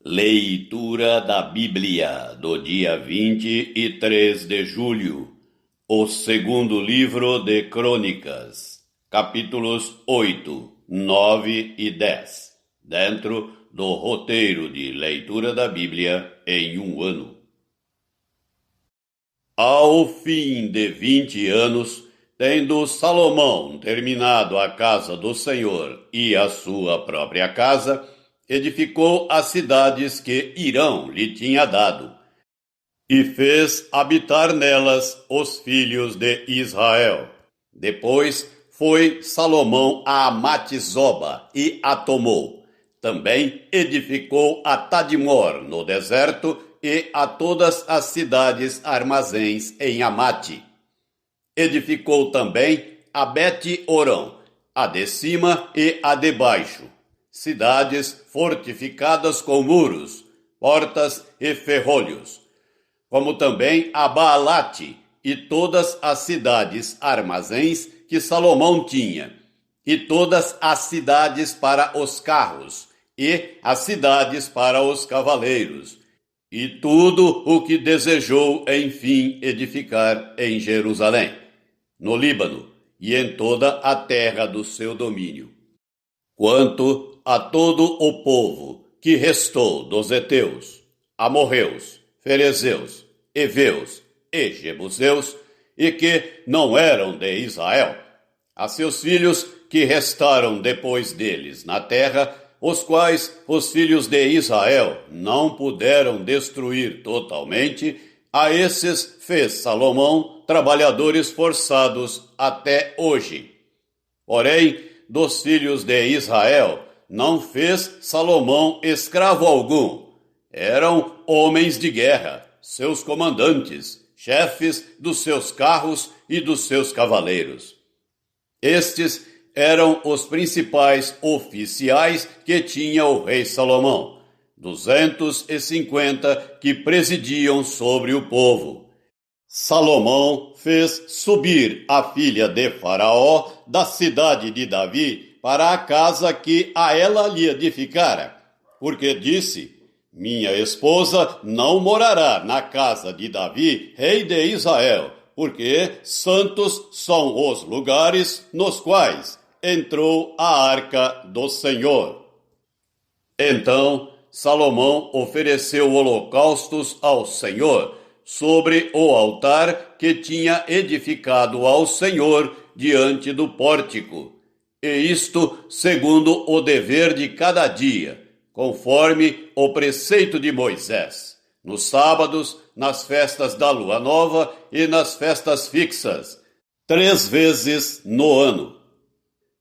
Leitura da Bíblia do dia 23 de julho, o segundo livro de Crônicas, capítulos 8, 9 e 10, dentro do roteiro de leitura da Bíblia em um ano. Ao fim de 20 anos, tendo Salomão terminado a casa do Senhor e a sua própria casa, edificou as cidades que Hirão lhe tinha dado, e fez habitar nelas os filhos de Israel. Depois foi Salomão a Amate-zoba e a tomou. Também edificou a Tadmor no deserto e a todas as cidades armazéns em Amate. Edificou também a Bet-orão, a de cima e a de baixo, cidades fortificadas com muros, portas e ferrolhos, como também a Baalate e todas as cidades armazéns que Salomão tinha, e todas as cidades para os carros, e as cidades para os cavaleiros, e tudo o que desejou, enfim, edificar em Jerusalém, no Líbano e em toda a terra do seu domínio. Quanto a todo o povo que restou dos heteus, amorreus, ferezeus, heveus e jebuseus, e que não eram de Israel, a seus filhos que restaram depois deles na terra, os quais os filhos de Israel não puderam destruir totalmente, a esses fez Salomão trabalhadores forçados até hoje. Porém, dos filhos de Israel não fez Salomão escravo algum. Eram homens de guerra, seus comandantes, chefes dos seus carros e dos seus cavaleiros. Estes eram os principais oficiais que tinha o rei Salomão, 250 que presidiam sobre o povo. Salomão fez subir a filha de Faraó da cidade de Davi para a casa que a ela lhe edificara, porque disse: minha esposa não morará na casa de Davi, rei de Israel, porque santos são os lugares nos quais entrou a arca do Senhor. Então Salomão ofereceu holocaustos ao Senhor sobre o altar que tinha edificado ao Senhor diante do pórtico, e isto segundo o dever de cada dia, conforme o preceito de Moisés, nos sábados, nas festas da lua nova e nas festas fixas, 3 vezes no ano.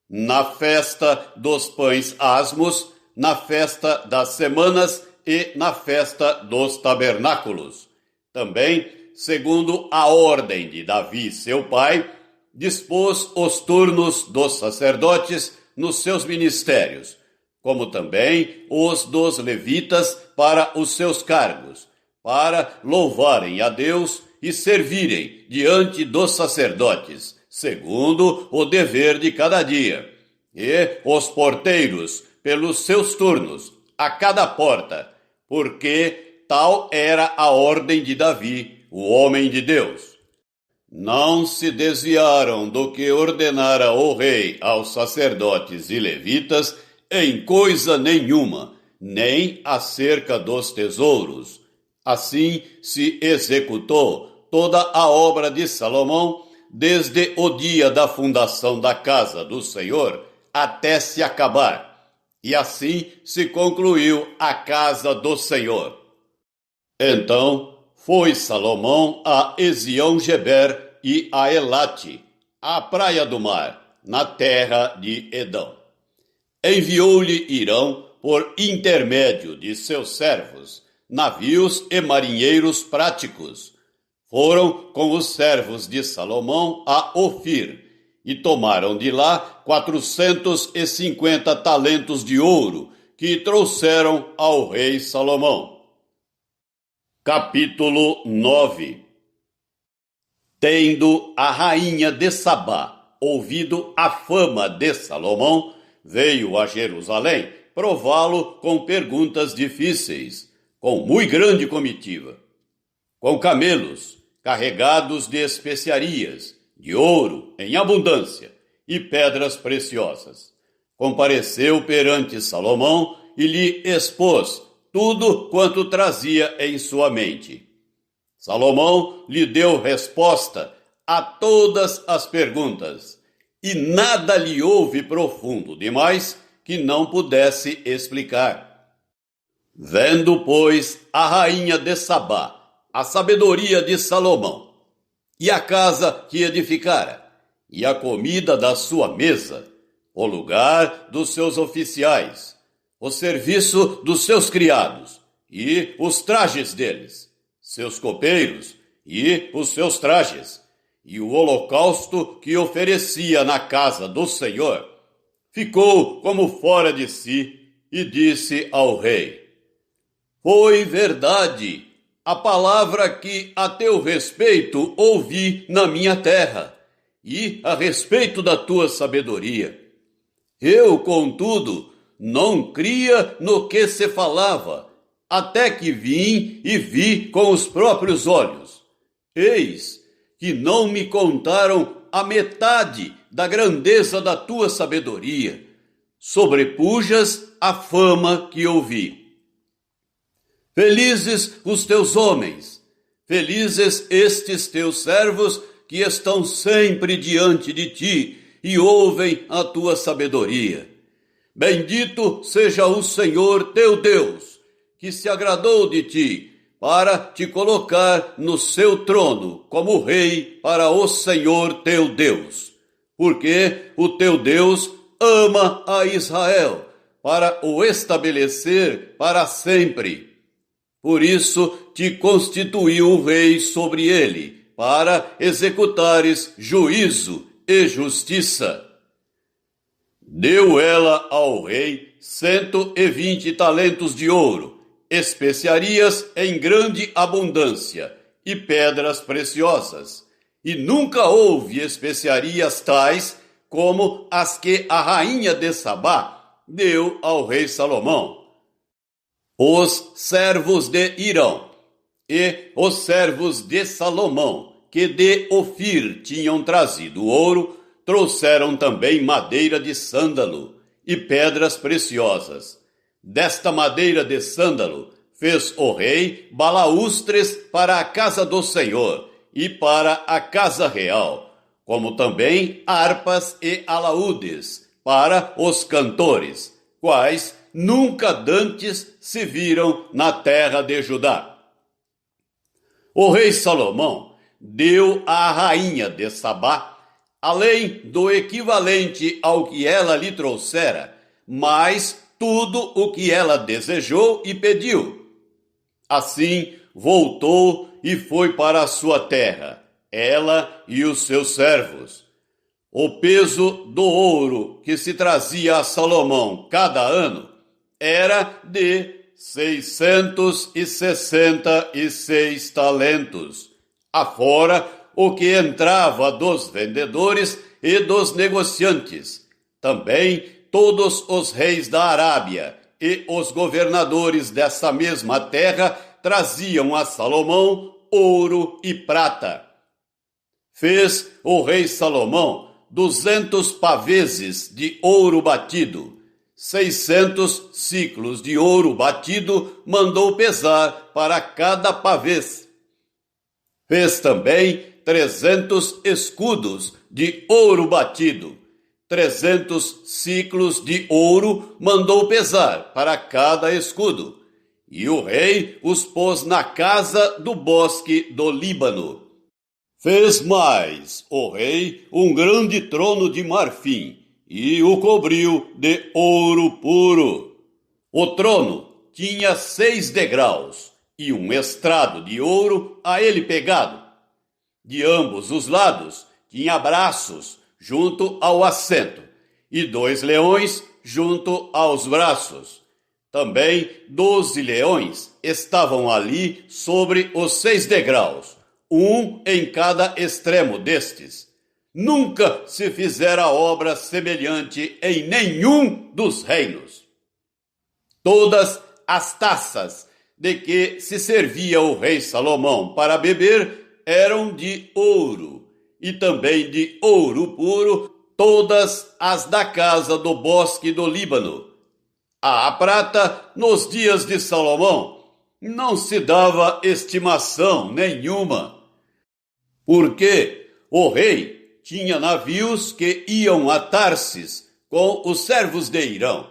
Na festa dos pães asmos, na festa das semanas e na festa dos tabernáculos. Também, segundo a ordem de Davi, seu pai, dispôs os turnos dos sacerdotes nos seus ministérios, como também os dos levitas para os seus cargos, para louvarem a Deus e servirem diante dos sacerdotes, segundo o dever de cada dia, e os porteiros pelos seus turnos, a cada porta, porque tal era a ordem de Davi, o homem de Deus. Não se desviaram do que ordenara o rei aos sacerdotes e levitas em coisa nenhuma, nem acerca dos tesouros. Assim se executou toda a obra de Salomão, desde o dia da fundação da casa do Senhor até se acabar. E assim se concluiu a casa do Senhor. Então foi Salomão a Ezião-geber e a Elate, à praia do mar, na terra de Edom. Enviou-lhe Hirão, por intermédio de seus servos, navios e marinheiros práticos. Foram com os servos de Salomão a Ofir, e tomaram de lá 450 talentos de ouro, que trouxeram ao rei Salomão. Capítulo 9. Tendo a rainha de Sabá ouvido a fama de Salomão, veio a Jerusalém prová-lo com perguntas difíceis, com muito grande comitiva, com camelos carregados de especiarias, de ouro em abundância e pedras preciosas. Compareceu perante Salomão e lhe expôs tudo quanto trazia em sua mente. Salomão lhe deu resposta a todas as perguntas, e nada lhe houve profundo demais que não pudesse explicar. Vendo, pois, a rainha de Sabá a sabedoria de Salomão, e a casa que edificara, e a comida da sua mesa, o lugar dos seus oficiais, o serviço dos seus criados, e os trajes deles, seus copeiros e os seus trajes, e o holocausto que oferecia na casa do Senhor, ficou como fora de si e disse ao rei: Foi verdade a palavra que a teu respeito ouvi na minha terra, e a respeito da tua sabedoria. Eu, contudo, não cria no que se falava, até que vim e vi com os próprios olhos. Eis que não me contaram a metade da grandeza da tua sabedoria. Sobrepujas a fama que ouvi. Felizes os teus homens, felizes estes teus servos que estão sempre diante de ti e ouvem a tua sabedoria. Bendito seja o Senhor teu Deus, que se agradou de ti, para te colocar no seu trono como rei para o Senhor teu Deus. Porque o teu Deus ama a Israel, para o estabelecer para sempre. Por isso te constituiu rei sobre ele, para executares juízo e justiça. Deu ela ao rei 120 talentos de ouro, especiarias em grande abundância e pedras preciosas. E nunca houve especiarias tais como as que a rainha de Sabá deu ao rei Salomão. Os servos de Irão e os servos de Salomão, que de Ofir tinham trazido ouro, trouxeram também madeira de sândalo e pedras preciosas. Desta madeira de sândalo fez o rei balaústres para a casa do Senhor e para a casa real, como também harpas e alaúdes para os cantores, quais nunca dantes se viram na terra de Judá. O rei Salomão deu à rainha de Sabá, além do equivalente ao que ela lhe trouxera, mais tudo o que ela desejou e pediu. Assim voltou e foi para a sua terra, ela e os seus servos. O peso do ouro que se trazia a Salomão cada ano era de 666 talentos, afora o que entrava dos vendedores e dos negociantes. Também todos os reis da Arábia e os governadores dessa mesma terra traziam a Salomão ouro e prata. Fez o rei Salomão 200 paveses de ouro batido, 600 ciclos de ouro batido mandou pesar para cada pavês. Fez também 300 escudos de ouro batido, 300 ciclos de ouro mandou pesar para cada escudo. E o rei os pôs na casa do bosque do Líbano. Fez mais o rei um grande trono de marfim e o cobriu de ouro puro. O trono tinha 6 degraus e um estrado de ouro a ele pegado. De ambos os lados tinha braços junto ao assento e 2 leões junto aos braços. Também 12 leões estavam ali sobre os 6 degraus, um em cada extremo destes. Nunca se fizera obra semelhante em nenhum dos reinos. Todas as taças de que se servia o rei Salomão para beber eram de ouro, e também de ouro puro, todas as da casa do bosque do Líbano. A prata, nos dias de Salomão, não se dava estimação nenhuma, porque o rei tinha navios que iam a Tarsis com os servos de Irão.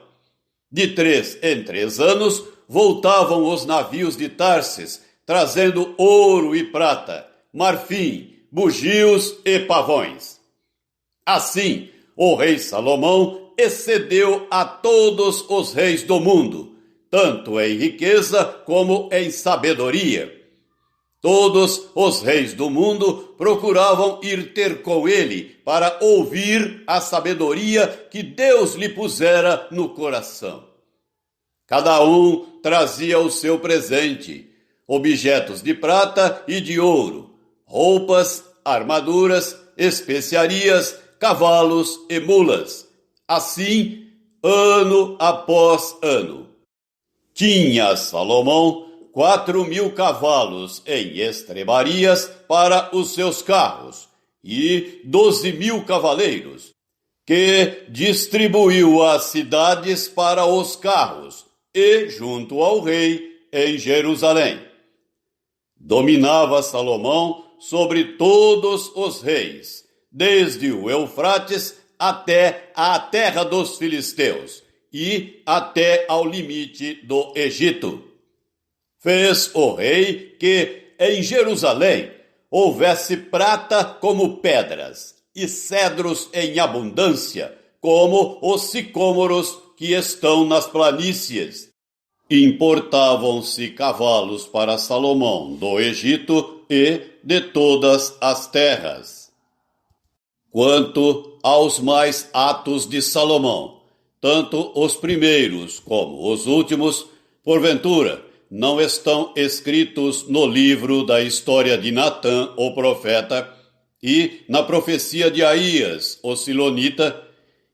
De 3 em 3 anos, voltavam os navios de Tarsis, trazendo ouro e prata, marfim, bugios e pavões. Assim, o rei Salomão excedeu a todos os reis do mundo, tanto em riqueza como em sabedoria. Todos os reis do mundo procuravam ir ter com ele para ouvir a sabedoria que Deus lhe pusera no coração. Cada um trazia o seu presente, objetos de prata e de ouro, roupas, armaduras, especiarias, cavalos e mulas. Assim, ano após ano. Tinha Salomão 4.000 cavalos em estrebarias para os seus carros e 12.000 cavaleiros, que distribuiu às cidades para os carros e junto ao rei em Jerusalém. Dominava Salomão sobre todos os reis, desde o Eufrates até a terra dos filisteus e até ao limite do Egito. Fez o rei que em Jerusalém houvesse prata como pedras e cedros em abundância, como os sicômoros que estão nas planícies. Importavam-se cavalos para Salomão do Egito e de todas as terras. Quanto aos mais atos de Salomão, tanto os primeiros como os últimos, porventura, não estão escritos no livro da história de Natã, o profeta, e na profecia de Aías, o silonita,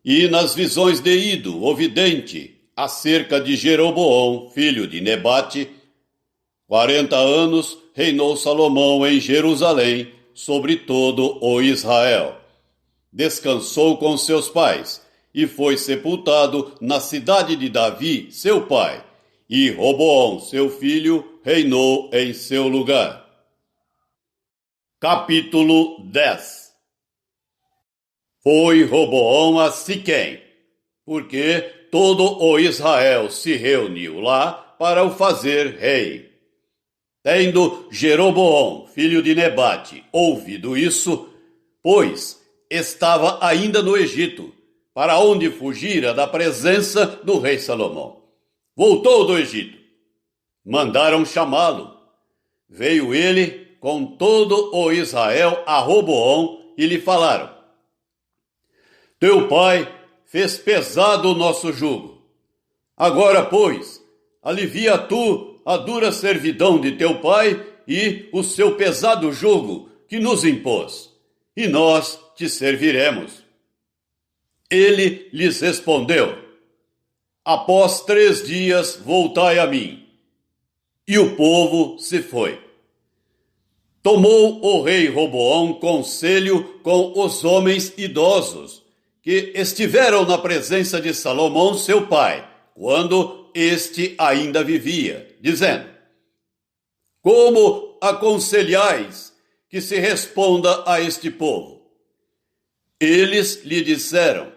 e nas visões de Ido, o vidente, acerca de Jeroboão, filho de Nebate. 40 anos reinou Salomão em Jerusalém, sobre todo o Israel. Descansou com seus pais, e foi sepultado na cidade de Davi, seu pai, e Roboão, seu filho, reinou em seu lugar. Capítulo 10. Foi Roboão a Siquém, porque todo o Israel se reuniu lá para o fazer rei. Tendo Jeroboão, filho de Nebate, ouvido isso, pois estava ainda no Egito, para onde fugira da presença do rei Salomão. Voltou do Egito. Mandaram chamá-lo. Veio ele com todo o Israel a Roboão e lhe falaram: Teu pai fez pesado o nosso jugo. Agora, pois, alivia tu a dura servidão de teu pai e o seu pesado jugo que nos impôs, e nós te serviremos. Ele lhes respondeu: Após 3 dias voltai a mim. E o povo se foi. Tomou o rei Roboão conselho com os homens idosos, que estiveram na presença de Salomão, seu pai, quando este ainda vivia, dizendo: Como aconselhais que se responda a este povo? Eles lhe disseram: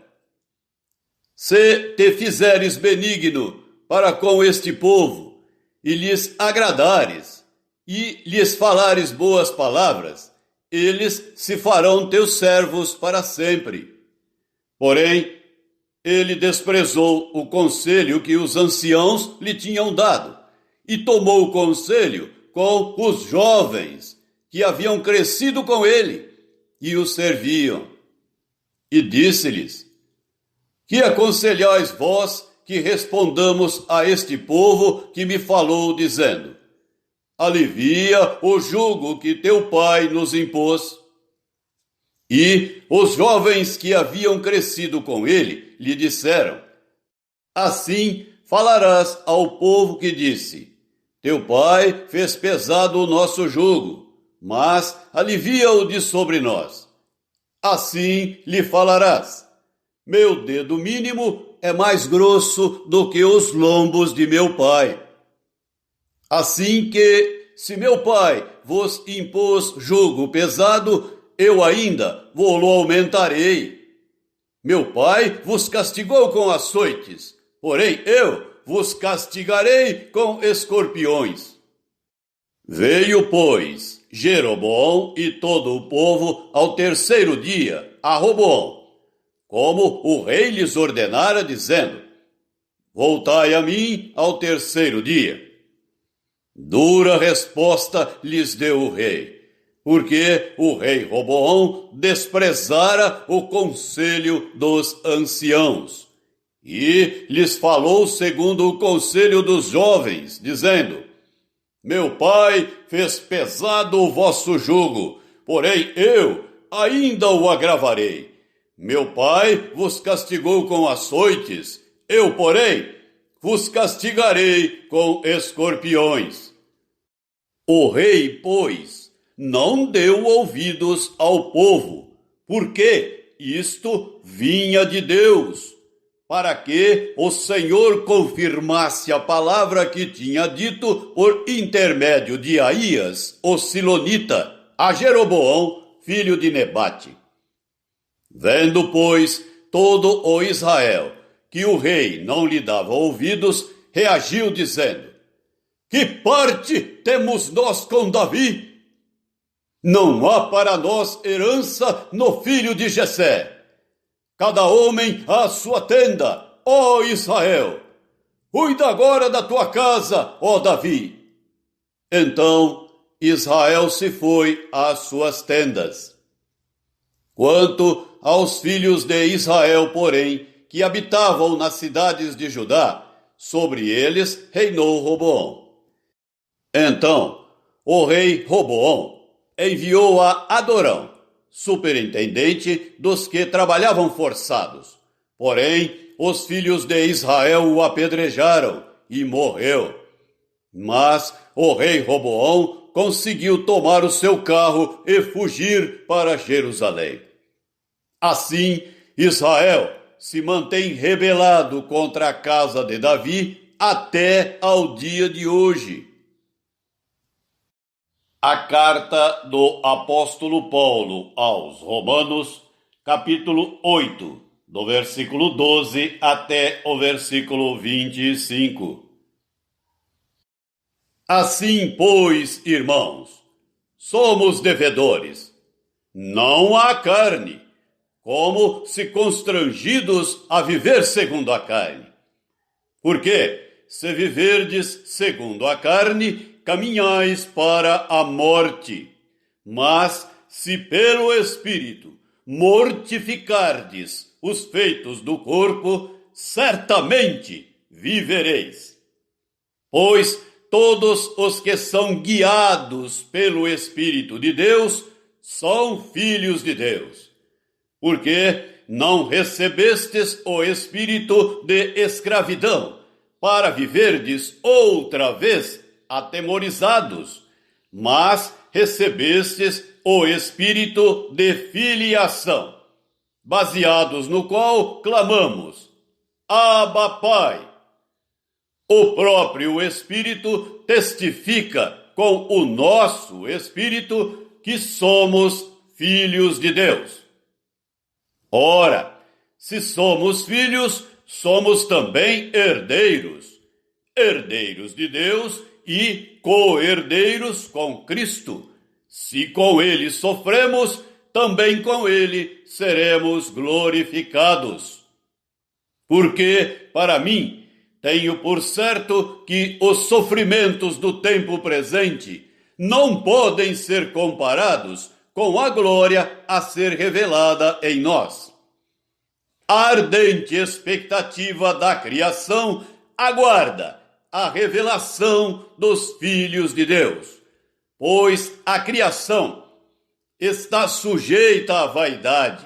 Se te fizeres benigno para com este povo, e lhes agradares, e lhes falares boas palavras, eles se farão teus servos para sempre. Porém, ele desprezou o conselho que os anciãos lhe tinham dado, e tomou o conselho com os jovens que haviam crescido com ele e o serviam. E disse-lhes: Que aconselhais vós que respondamos a este povo que me falou, dizendo: Alivia o jugo que teu pai nos impôs? E os jovens que haviam crescido com ele lhe disseram: Assim falarás ao povo que disse: teu pai fez pesado o nosso jugo, mas alivia-o de sobre nós. Assim lhe falarás: meu dedo mínimo é mais grosso do que os lombos de meu pai. Assim que, se meu pai vos impôs jugo pesado, eu ainda vou-lo aumentarei. Meu pai vos castigou com açoites, porém eu vos castigarei com escorpiões. Veio, pois, Jeroboão e todo o povo ao terceiro dia a Roboão, como o rei lhes ordenara, dizendo: voltai a mim ao terceiro dia. Dura resposta lhes deu o rei, porque o rei Roboão desprezara o conselho dos anciãos, e lhes falou segundo o conselho dos jovens, dizendo: meu pai fez pesado o vosso jugo, porém eu ainda o agravarei. Meu pai vos castigou com açoites, eu, porém, vos castigarei com escorpiões. O rei, pois, não deu ouvidos ao povo, porque isto vinha de Deus, para que o Senhor confirmasse a palavra que tinha dito por intermédio de Aías, o silonita, a Jeroboão, filho de Nebate. Vendo, pois, todo o Israel que o rei não lhe dava ouvidos, reagiu dizendo: que parte temos nós com Davi? Não há para nós herança no filho de Jessé. Cada homem à sua tenda, ó Israel. Cuida agora da tua casa, ó Davi. Então Israel se foi às suas tendas. Quanto aos filhos de Israel, porém, que habitavam nas cidades de Judá, sobre eles reinou Roboão. Então o rei Roboão enviou a Adorão, superintendente dos que trabalhavam forçados. Porém, os filhos de Israel o apedrejaram e morreu. Mas o rei Roboão conseguiu tomar o seu carro e fugir para Jerusalém. Assim, Israel se mantém rebelado contra a casa de Davi até ao dia de hoje. A carta do apóstolo Paulo aos Romanos, capítulo 8, do versículo 12 até o versículo 25. Assim, pois, irmãos, somos devedores, não à carne, como se constrangidos a viver segundo a carne. Porque, se viverdes segundo a carne, caminhais para a morte. Mas, se pelo Espírito mortificardes os feitos do corpo, certamente vivereis. Pois todos os que são guiados pelo Espírito de Deus são filhos de Deus. Porque não recebestes o espírito de escravidão, para viverdes outra vez atemorizados, mas recebestes o espírito de filiação, baseados no qual clamamos: Abba, Pai. O próprio Espírito testifica com o nosso espírito que somos filhos de Deus. Ora, se somos filhos, somos também herdeiros, herdeiros de Deus e co-herdeiros com Cristo. Se com ele sofremos, também com ele seremos glorificados. Porque, para mim, tenho por certo que os sofrimentos do tempo presente não podem ser comparados com a glória a ser revelada em nós. A ardente expectativa da criação aguarda a revelação dos filhos de Deus, pois a criação está sujeita à vaidade,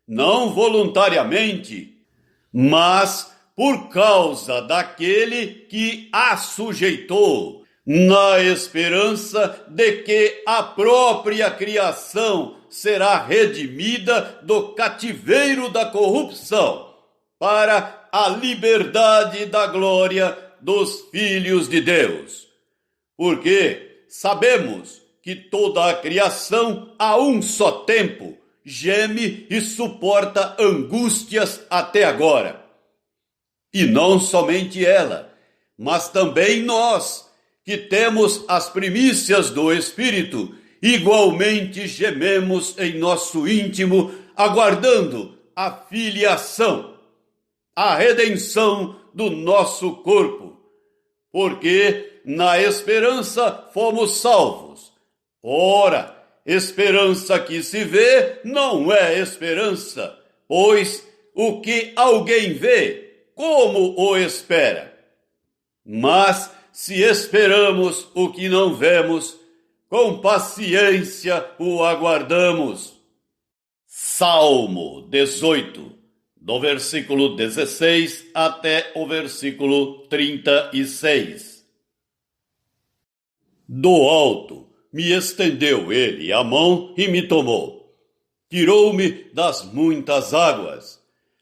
não voluntariamente, mas por causa daquele que a sujeitou, na esperança de que a própria criação será redimida do cativeiro da corrupção, para a liberdade da glória dos filhos de Deus. Porque sabemos que toda a criação, a um só tempo, geme e suporta angústias até agora. E não somente ela, mas também nós, que temos as primícias do Espírito, igualmente gememos em nosso íntimo, aguardando a filiação, a redenção do nosso corpo. Porque na esperança fomos salvos. Ora, esperança que se vê não é esperança, pois o que alguém vê, como o espera? Mas se esperamos o que não vemos, com paciência o aguardamos. Salmo 18, do versículo 16 até o versículo 36. Do alto me estendeu ele a mão e me tomou. Tirou-me das muitas águas.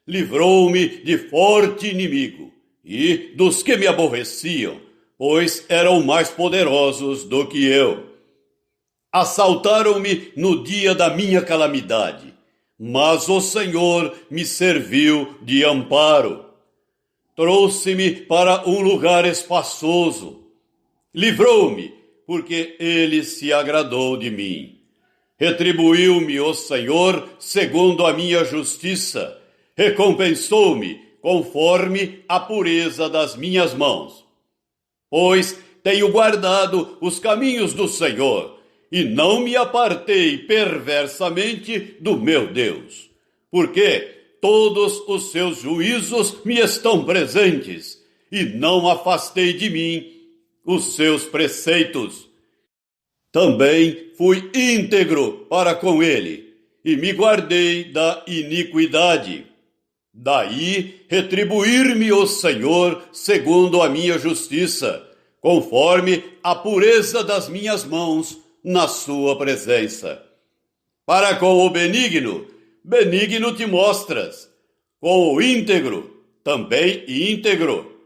Livrou-me de forte inimigo e dos que me aborreciam, pois eram mais poderosos do que eu. Assaltaram-me no dia da minha calamidade, mas o Senhor me serviu de amparo. Trouxe-me para um lugar espaçoso. Livrou-me, porque ele se agradou de mim. Retribuiu-me o Senhor segundo a minha justiça. Recompensou-me conforme a pureza das minhas mãos. Pois tenho guardado os caminhos do Senhor, e não me apartei perversamente do meu Deus. Porque todos os seus juízos me estão presentes, e não afastei de mim os seus preceitos. Também fui íntegro para com ele, e me guardei da iniquidade. Daí retribuir-me o Senhor segundo a minha justiça, conforme a pureza das minhas mãos na sua presença. Para com o benigno, benigno te mostras, com o íntegro, também íntegro,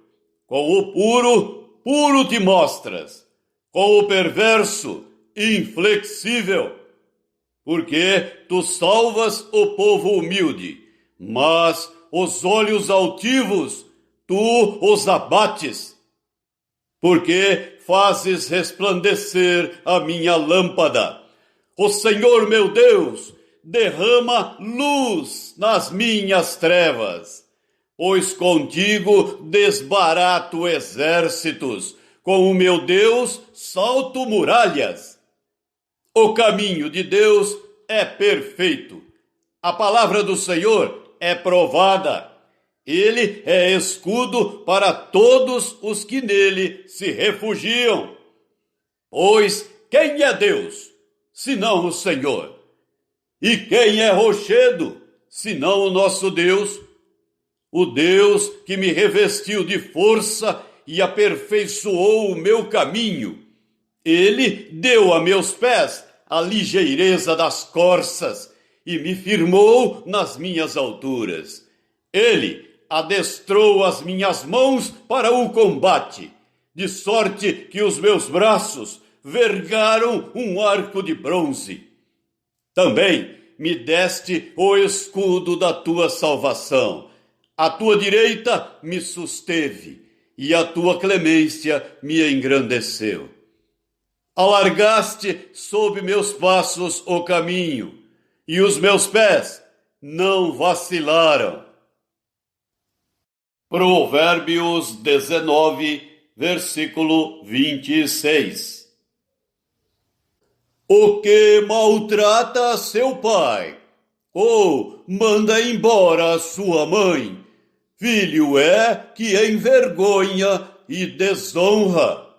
com o puro, puro te mostras, com o perverso, inflexível, porque tu salvas o povo humilde, mas os olhos altivos tu os abates, porque fazes resplandecer a minha lâmpada. O Senhor meu Deus derrama luz nas minhas trevas, pois contigo desbarato exércitos, com o meu Deus salto muralhas. O caminho de Deus é perfeito, a palavra do Senhor é provada. Ele é escudo para todos os que nele se refugiam. Pois quem é Deus, senão o Senhor? E quem é rochedo, senão o nosso Deus? O Deus que me revestiu de força e aperfeiçoou o meu caminho. Ele deu a meus pés a ligeireza das corças e me firmou nas minhas alturas. Ele adestrou as minhas mãos para o combate, de sorte que os meus braços vergaram um arco de bronze. Também me deste o escudo da tua salvação. A tua direita me susteve, e a tua clemência me engrandeceu. Alargaste sob meus passos o caminho, e os meus pés não vacilaram. Provérbios 19, versículo 26. O que maltrata seu pai, ou manda embora sua mãe, filho é que envergonha e desonra.